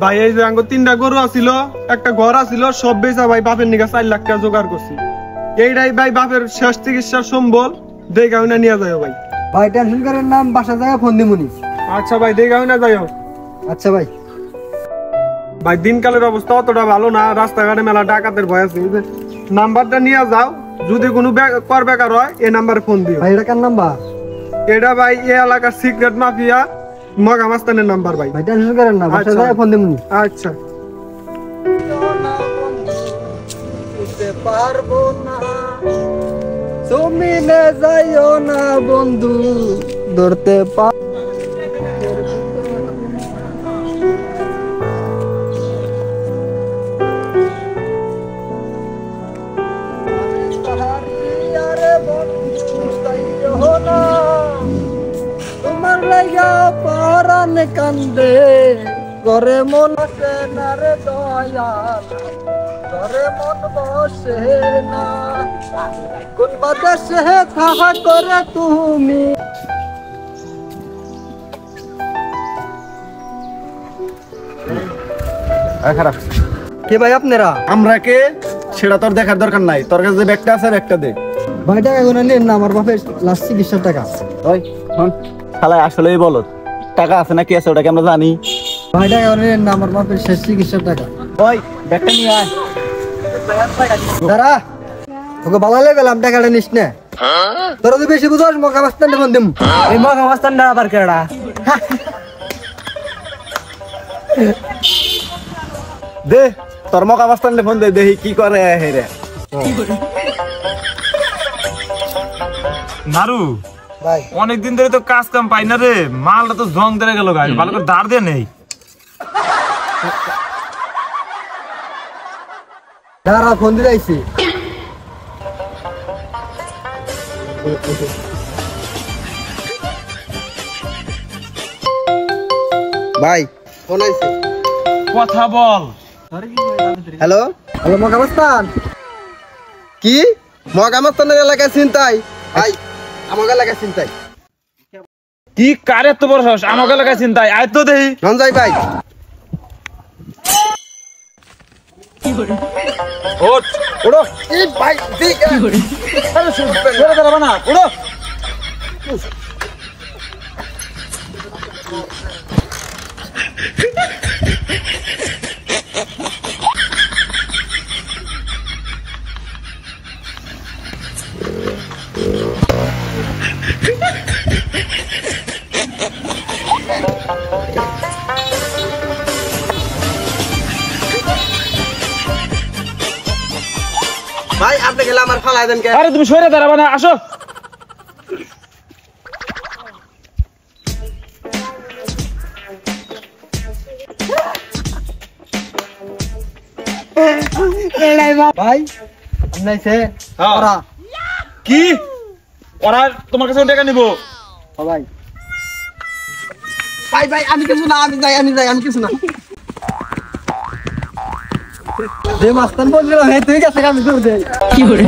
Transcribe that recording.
ভাই এই যে আঙ্গুর 3টা গরু আছিল, একটা ঘর আছিল, সব বেচা ভাই বাপের নিকা 4 লাখ টাকা জোগাড় করছি। এইটাই ভাই বাপের শেষ চিকিৎসার সম্বল, দেখা না নিয়ে যাও ভাই। ভাই টেনশন করেন না, বাসা যায় ফোন দিমুনি। আচ্ছা ভাই, দেখা না যাও। আচ্ছা ভাই। ভাই দিনকালের অবস্থা অতটা ভালো না, রাস্তাঘাটে মেলা ডাকাতের ভয় আছে। নাম্বারটা নিয়ে যাও, যদি কোনো কর বেকার হয় এই নাম্বারে ফোন দিও। ভাই এটা কার নাম্বার? এটা ভাই এই এলাকার সিক্রেট মাফিয়া মগা মাস্তানের নাম্বার ভাই। ভাই টেনশন করেন না, বাসা যায় ফোন দিমুনি। আচ্ছা। পারবো না জমিনে যাইও না বন্ধু, ধরতে তোমার লাইগা পরাণ কান্দে, ঘরে মন আসে না রে দয়াল, ঘরে মন বসে না, কোন বাদেশে থাকা করে তুমি। খারাপ কে ভাই আপনারা? আমরা কে সেটা তোর দেখার দরকার নাই, তোর কাছে যে ব্যাগটা আছে ব্যাগটা দে। ভাই টাকা গুলো নেন না, আমার বাপের লাস্ট চিকিৎসার টাকা। ওই শোন শালা, আসলেই বলো টাকা আছে না কি আছে ওটাকে আমরা জানি। ভাই টাকা গুলো নেন না, আমার বাপের শেষ চিকিৎসার টাকা। ওই ব্যাগটা নিয়ে আয়। দাঁড়া, তোকে ভালো গেলাম, টাকাটা নিস না। তোরা তো বেশি বুঝোস, মকা মাস্তানটা ফোন দিম। এই মকা মাস্তানটা আবার কেডা? দে তোর মকা মাস্তানলে ফোন দে, দেখি কি করে হেরে। নারু ভাই অনেকদিন ধরে তো কাজ কাম পাই না রে, মালটা তো জং ধরে গেল গাড়ি, ভালো করে দাঁড় দিয়ে নেই। দাঁড়া, ফোন দিয়ে আইছি। ভাই ফোন আইছে, কথা বল। হ্যালো হ্যালো, মকা মাস্তান। কি মকা মাস্তানের এলাকায় চিন্তাই? ভাই আমার এলাকায় চিন্তাই। কি কারে তো বড় সাহস, আমাকে লাগাই চিন্তায় আয় তো দেই। রঞ্জাই ভাই ওঠ ওড়ো। এই ভাই ঠিক আরে সরে দাঁড়াবা না, ওঠো। ভাই আপনি গেলে আমার ফালাই দেন কে? আরে তুমি সরে দাঁড়াবা না, আসো। ভাই আপনাইছে ওরা। কি ওরা তোমার কাছে টাকা নিবো? ও ভাই ভাই ভাই আমি কিছু না, আমি যাই আমি কিছু না। যে মাস্তান বলছিল হে তুই গেছে, আমি দূর দেই। কি করে